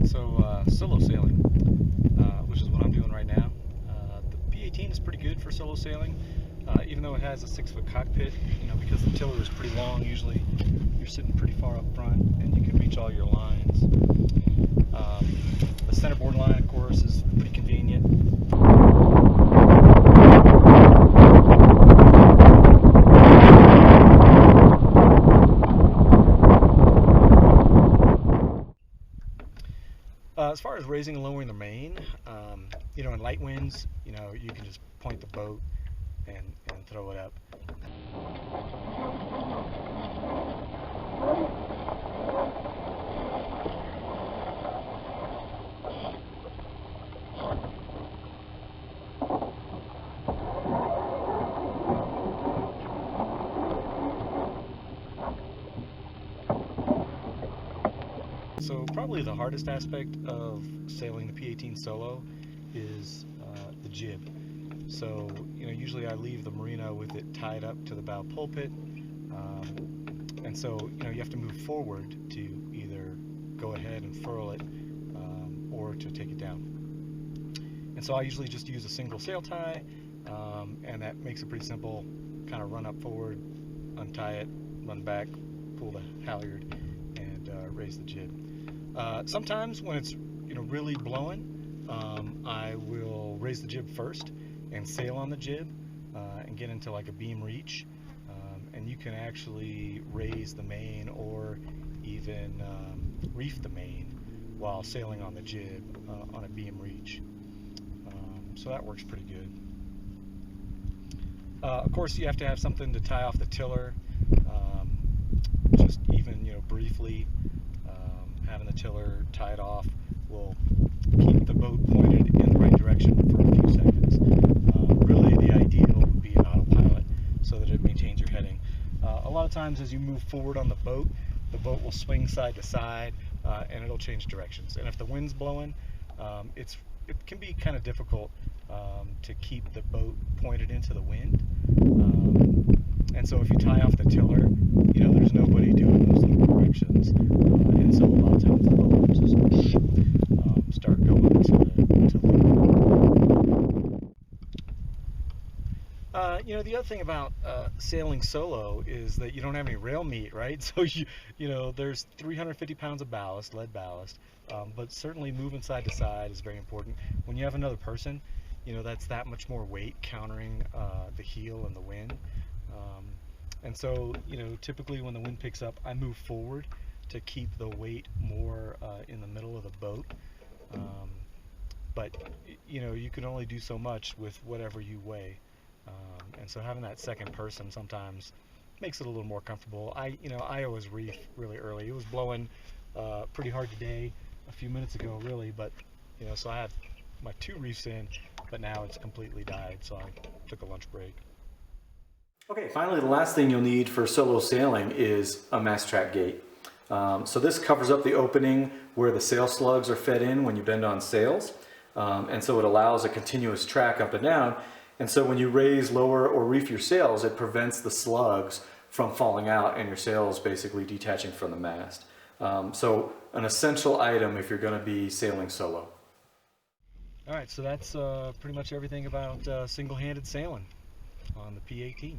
Solo sailing, which is what I'm doing right now. The P-18 is pretty good for solo sailing, even though it has a 6-foot cockpit. Because the tiller is pretty long, usually you're sitting pretty far up front and you can reach all your lines. The centerboard line, of course, is pretty convenient. As far as raising and lowering the main, in light winds, you can just point the boat and throw it up. So probably the hardest aspect of sailing the P-18 solo is the jib. So usually I leave the marina with it tied up to the bow pulpit, and so you have to move forward to either go ahead and furl it or to take it down. And so I usually just use a single sail tie, and that makes it pretty simple. Kind of run up forward, untie it, run back, pull the halyard, and raise the jib. Sometimes when it's really blowing, I will raise the jib first and sail on the jib and get into like a beam reach, and you can actually raise the main or even reef the main while sailing on the jib on a beam reach. So that works pretty good. Of course, you have to have something to tie off the tiller, just even briefly. Having the tiller tied off will keep the boat pointed in the right direction for a few seconds. Really, the ideal would be an autopilot so that it maintains your heading. A lot of times as you move forward on the boat will swing side to side and it'll change directions. And if the wind's blowing, it can be kind of difficult to keep the boat pointed into the wind. And so if you tie off the tiller, there's nobody doing those little corrections. And so a lot of times the boat will just start going to the other thing about sailing solo is that you don't have any rail meat, right? So there's 350 pounds of ballast, lead ballast, but certainly moving side to side is very important. When you have another person, that's that much more weight countering the heel and the wind. And so, typically when the wind picks up, I move forward to keep the weight more in the middle of the boat. But you can only do so much with whatever you weigh. And so having that second person sometimes makes it a little more comfortable. I always reef really early. It was blowing pretty hard today, a few minutes ago really, but so I had my 2 reefs in, but now it's completely died, so I took a lunch break. Okay, finally the last thing you'll need for solo sailing is a mast track gate. So this covers up the opening where the sail slugs are fed in when you bend on sails, and so it allows a continuous track up and down. And so when you raise, lower, or reef your sails, it prevents the slugs from falling out and your sails basically detaching from the mast. So an essential item if you're going to be sailing solo. All right, so that's pretty much everything about single-handed sailing on the P-18.